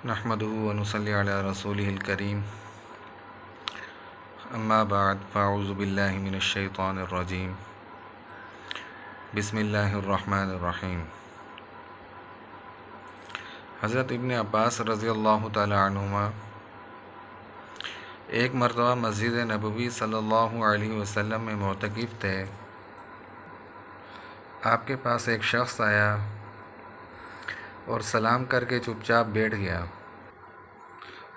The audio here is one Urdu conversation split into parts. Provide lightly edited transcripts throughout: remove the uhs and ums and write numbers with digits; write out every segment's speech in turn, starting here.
نحمده ونصلي علی رسوله الکریم اما بعد فاعوذ باللہ من الشیطان الرجیم بسم اللہ الرحمن الرحیم۔ حضرت ابن عباس رضی اللہ تعالی عنہما ایک مرتبہ مسجد نبوی صلی اللہ علیہ وسلم میں معتکف تھے۔ آپ کے پاس ایک شخص آیا اور سلام کر کے چپ چاپ بیٹھ گیا۔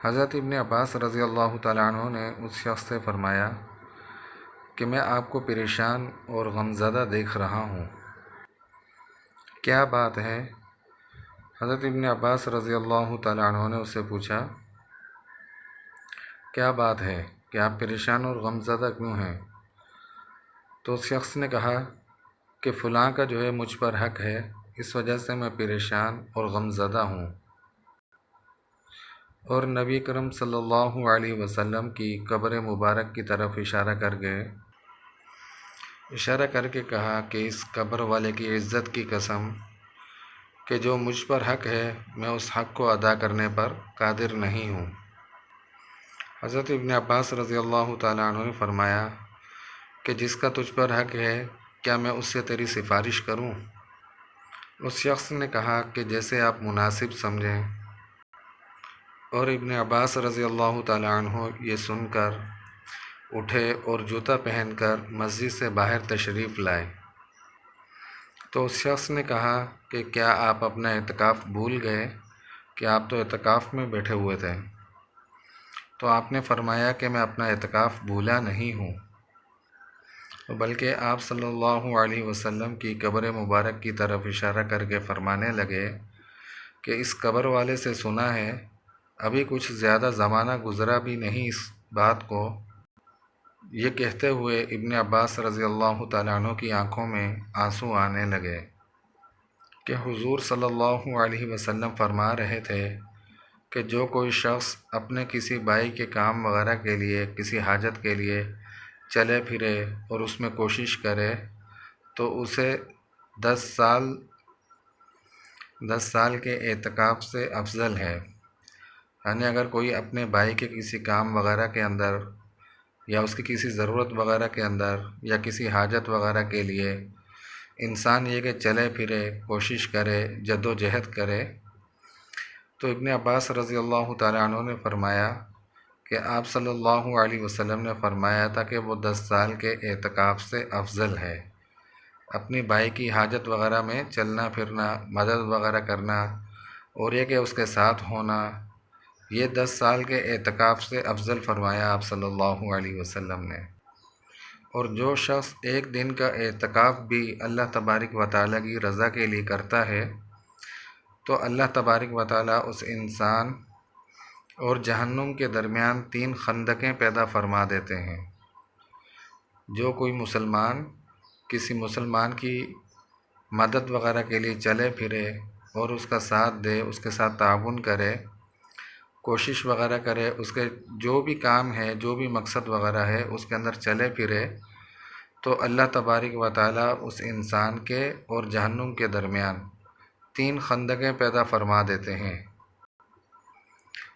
حضرت ابن عباس رضی اللہ تعالیٰ عنہ نے اس شخص سے فرمایا کہ میں آپ کو پریشان اور غمزدہ دیکھ رہا ہوں، کیا بات ہے؟ حضرت ابن عباس رضی اللہ تعالیٰ عنہ نے اس سے پوچھا، کیا بات ہے کہ آپ پریشان اور غمزدہ کیوں ہیں؟ تو اس شخص نے کہا کہ فلاں کا جو ہے مجھ پر حق ہے، اس وجہ سے میں پریشان اور غمزدہ ہوں۔ اور نبی کرم صلی اللہ علیہ وسلم کی قبر مبارک کی طرف اشارہ کر کے کہا کہ اس قبر والے کی عزت کی قسم کہ جو مجھ پر حق ہے میں اس حق کو ادا کرنے پر قادر نہیں ہوں۔ حضرت ابن عباس رضی اللہ تعالیٰ عنہ نے فرمایا کہ جس کا تجھ پر حق ہے کیا میں اس سے تیری سفارش کروں؟ اس شخص نے کہا کہ جیسے آپ مناسب سمجھیں۔ اور ابن عباس رضی اللہ تعالیٰ عنہ یہ سن کر اٹھے اور جوتا پہن کر مسجد سے باہر تشریف لائے۔ تو اس شخص نے کہا کہ کیا آپ اپنا اعتکاف بھول گئے کہ آپ تو اعتکاف میں بیٹھے ہوئے تھے؟ تو آپ نے فرمایا کہ میں اپنا اعتکاف بھولا نہیں ہوں، بلکہ آپ صلی اللہ علیہ وسلم کی قبر مبارک کی طرف اشارہ کر کے فرمانے لگے کہ اس قبر والے سے سنا ہے، ابھی کچھ زیادہ زمانہ گزرا بھی نہیں اس بات کو۔ یہ کہتے ہوئے ابن عباس رضی اللہ تعالیٰ عنہ کی آنکھوں میں آنسو آنے لگے کہ حضور صلی اللہ علیہ وسلم فرما رہے تھے کہ جو کوئی شخص اپنے کسی بھائی کے کام وغیرہ کے لیے، کسی حاجت کے لیے چلے پھرے اور اس میں کوشش کرے تو اسے 10 سال کے اعتکاف سے افضل ہے۔ یعنی اگر کوئی اپنے بھائی کے کسی کام وغیرہ کے اندر یا اس کی کسی ضرورت وغیرہ کے اندر یا کسی حاجت وغیرہ کے لیے انسان یہ کہ چلے پھرے، کوشش کرے، جد و جہد کرے، تو ابن عباس رضی اللہ تعالیٰ عنہ نے فرمایا کہ آپ صلی اللہ علیہ وسلم نے فرمایا تھا کہ وہ 10 سال کے اعتکاف سے افضل ہے۔ اپنی بھائی کی حاجت وغیرہ میں چلنا پھرنا، مدد وغیرہ کرنا اور یہ کہ اس کے ساتھ ہونا، یہ 10 سال کے اعتکاف سے افضل فرمایا آپ صلی اللہ علیہ وسلم نے۔ اور جو شخص ایک دن کا اعتکاف بھی اللہ تبارک و تعالیٰ کی رضا کے لیے کرتا ہے تو اللہ تبارک و تعالیٰ اس انسان اور جہنم کے درمیان 3 خندقیں پیدا فرما دیتے ہیں۔ جو کوئی مسلمان کسی مسلمان کی مدد وغیرہ کے لیے چلے پھرے اور اس کا ساتھ دے، اس کے ساتھ تعاون کرے، کوشش وغیرہ کرے، اس کے جو بھی کام ہے، جو بھی مقصد وغیرہ ہے اس کے اندر چلے پھرے، تو اللہ تبارک و تعالیٰ اس انسان کے اور جہنم کے درمیان 3 خندقیں پیدا فرما دیتے ہیں۔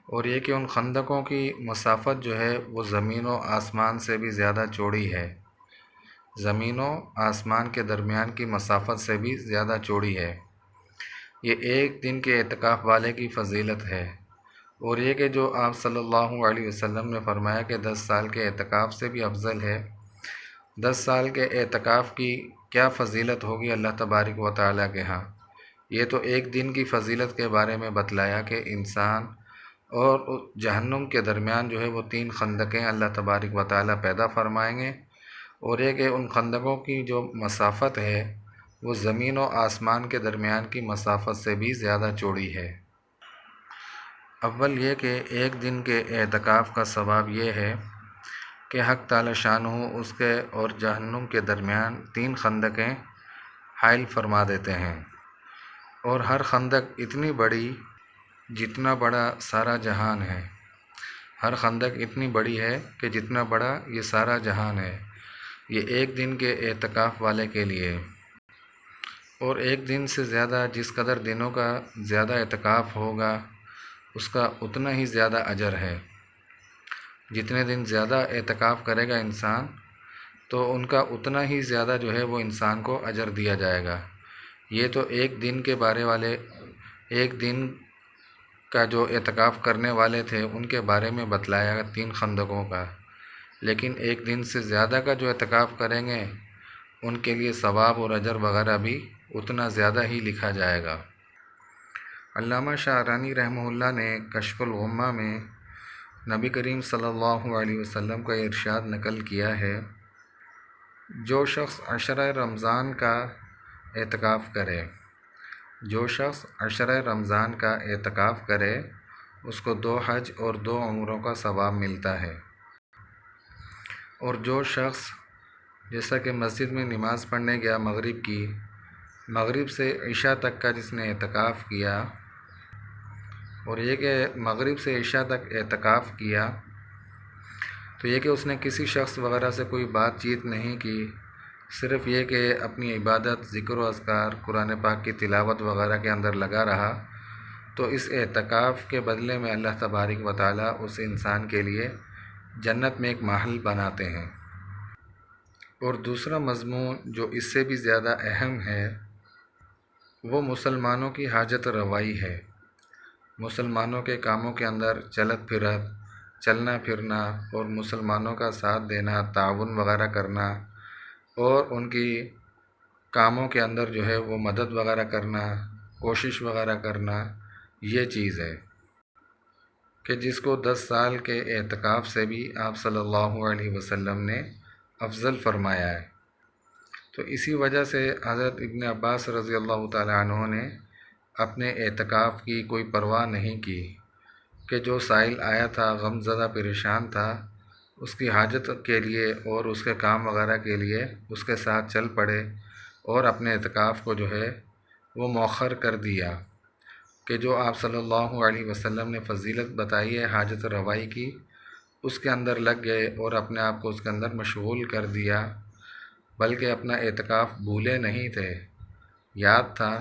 اور یہ کہ ان خندقوں کی مسافت جو ہے وہ زمین و آسمان سے بھی زیادہ چوڑی ہے، زمین و آسمان کے درمیان کی مسافت سے بھی زیادہ چوڑی ہے۔ یہ ایک دن کے اعتکاف والے کی فضیلت ہے۔ اور یہ کہ جو آپ صلی اللہ علیہ وسلم نے فرمایا کہ 10 سال کے اعتکاف سے بھی افضل ہے، 10 سال کے اعتکاف کی کیا فضیلت ہوگی اللہ تبارک و تعالیٰ کے ہاں؟ یہ تو ایک دن کی فضیلت کے بارے میں بتلایا کہ انسان اور جہنم کے درمیان جو ہے وہ 3 خندقیں اللہ تبارک و تعالیٰ پیدا فرمائیں گے، اور یہ کہ ان خندقوں کی جو مسافت ہے وہ زمین و آسمان کے درمیان کی مسافت سے بھی زیادہ چوڑی ہے۔ اول یہ کہ ایک دن کے اعتکاف کا ثواب یہ ہے کہ حق تعالی شانہ اس کے اور جہنم کے درمیان 3 خندقیں حائل فرما دیتے ہیں، اور ہر خندق اتنی بڑی جتنا بڑا سارا جہان ہے۔ ہر خندق اتنی بڑی ہے کہ جتنا بڑا یہ سارا جہان ہے، یہ ایک دن کے اعتکاف والے کے لیے۔ اور ایک دن سے زیادہ جس قدر دنوں کا زیادہ اعتکاف ہوگا اس کا اتنا ہی زیادہ اجر ہے۔ جتنے دن زیادہ اعتکاف کرے گا انسان تو ان کا اتنا ہی زیادہ جو ہے وہ انسان کو اجر دیا جائے گا۔ یہ تو ایک دن کے ایک دن کا جو اعتکاف کرنے والے تھے ان کے بارے میں بتلایا گا 3 خندقوں کا، لیکن ایک دن سے زیادہ کا جو اعتکاف کریں گے ان کے لیے ثواب اور اجر وغیرہ بھی اتنا زیادہ ہی لکھا جائے گا۔ علامہ شعرانی رحمہ اللہ نے کشف الغمہ میں نبی کریم صلی اللہ علیہ وسلم کا ارشاد نقل کیا ہے، جو شخص عشرہ رمضان کا اعتکاف کرے اس کو 2 حج اور 2 عمروں کا ثواب ملتا ہے۔ اور جو شخص جیسا کہ مسجد میں نماز پڑھنے گیا مغرب سے عشاء تک کا جس نے اعتکاف کیا، اور یہ کہ مغرب سے عشاء تک اعتکاف کیا تو یہ کہ اس نے کسی شخص وغیرہ سے کوئی بات چیت نہیں کی، صرف یہ کہ اپنی عبادت، ذکر و اذکار، قرآن پاک کی تلاوت وغیرہ کے اندر لگا رہا، تو اس اعتکاف کے بدلے میں اللہ تبارک و تعالیٰ اس انسان کے لیے جنت میں ایک محل بناتے ہیں۔ اور دوسرا مضمون جو اس سے بھی زیادہ اہم ہے وہ مسلمانوں کی حاجت روائی ہے۔ مسلمانوں کے کاموں کے اندر چلنا پھرنا اور مسلمانوں کا ساتھ دینا، تعاون وغیرہ کرنا اور ان کی کاموں کے اندر جو ہے وہ مدد وغیرہ کرنا، کوشش وغیرہ کرنا، یہ چیز ہے کہ جس کو 10 سال کے اعتکاف سے بھی آپ صلی اللہ علیہ وسلم نے افضل فرمایا ہے۔ تو اسی وجہ سے حضرت ابن عباس رضی اللہ تعالیٰ عنہ نے اپنے اعتکاف کی کوئی پرواہ نہیں کی کہ جو سائل آیا تھا، غم زدہ پریشان تھا، اس کی حاجت کے لیے اور اس کے کام وغیرہ کے لیے اس کے ساتھ چل پڑے اور اپنے اعتکاف کو جو ہے وہ مؤخر کر دیا، کہ جو آپ صلی اللہ علیہ وسلم نے فضیلت بتائی ہے حاجت روائی کی، اس کے اندر لگ گئے اور اپنے آپ کو اس کے اندر مشغول کر دیا، بلکہ اپنا اعتکاف بھولے نہیں تھے، یاد تھا،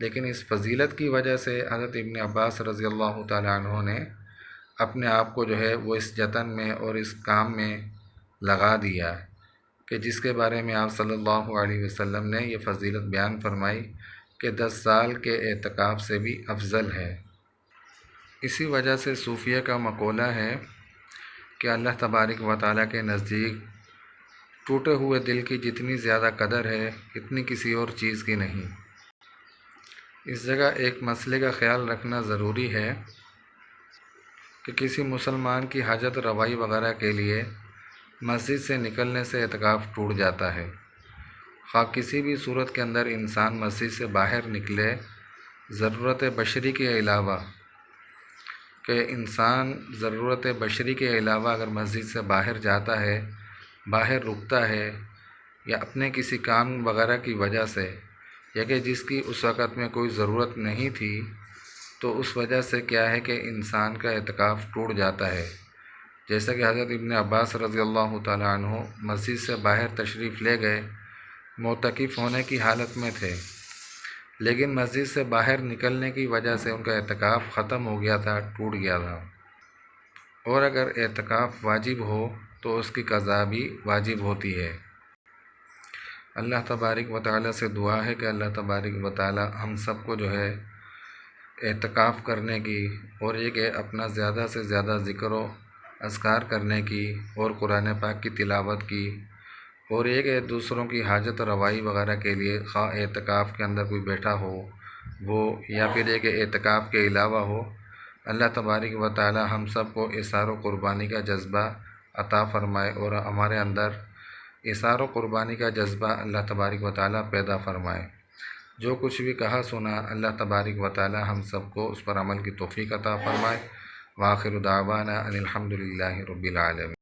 لیکن اس فضیلت کی وجہ سے حضرت ابن عباس رضی اللہ تعالیٰ عنہ نے اپنے آپ کو جو ہے وہ اس جتن میں اور اس کام میں لگا دیا کہ جس کے بارے میں آپ صلی اللہ علیہ وسلم نے یہ فضیلت بیان فرمائی کہ 10 سال کے اعتکاف سے بھی افضل ہے۔ اسی وجہ سے صوفیہ کا مقولہ ہے کہ اللہ تبارک و تعالیٰ کے نزدیک ٹوٹے ہوئے دل کی جتنی زیادہ قدر ہے اتنی کسی اور چیز کی نہیں۔ اس جگہ ایک مسئلے کا خیال رکھنا ضروری ہے کہ کسی مسلمان کی حاجت روائی وغیرہ کے لیے مسجد سے نکلنے سے اعتکاف ٹوٹ جاتا ہے، خواہ کسی بھی صورت کے اندر انسان مسجد سے باہر نکلے، ضرورت بشری کے علاوہ اگر مسجد سے باہر جاتا ہے، باہر رکتا ہے، یا اپنے کسی کام وغیرہ کی وجہ سے، یا کہ جس کی اس وقت میں کوئی ضرورت نہیں تھی، تو اس وجہ سے کیا ہے کہ انسان کا اعتکاف ٹوٹ جاتا ہے۔ جیسا کہ حضرت ابن عباس رضی اللہ تعالیٰ عنہ مسجد سے باہر تشریف لے گئے، معتکف ہونے کی حالت میں تھے، لیکن مسجد سے باہر نکلنے کی وجہ سے ان کا اعتکاف ختم ہو گیا تھا، ٹوٹ گیا تھا۔ اور اگر اعتکاف واجب ہو تو اس کی قضا بھی واجب ہوتی ہے۔ اللہ تبارک و تعالیٰ سے دعا ہے کہ اللہ تبارک و تعالیٰ ہم سب کو جو ہے اعتکاف کرنے کی، اور یہ کہ اپنا زیادہ سے زیادہ ذکر و اذکار کرنے کی اور قرآن پاک کی تلاوت کی، اور یہ کہ دوسروں کی حاجت روائی وغیرہ کے لیے، خواہ اعتکاف کے اندر کوئی بیٹھا ہو وہ، یا پھر یہ کہ اعتکاف کے علاوہ ہو، اللہ تبارک و تعالیٰ ہم سب کو اثار و قربانی کا جذبہ عطا فرمائے، اور ہمارے اندر اثار و قربانی کا جذبہ اللہ تبارک و تعالیٰ پیدا فرمائے۔ جو کچھ بھی کہا سنا اللہ تبارک و تعالیٰ ہم سب کو اس پر عمل کی توفیق عطا فرمائے۔ وآخر دعوانا ان الحمد للہ رب العالمین۔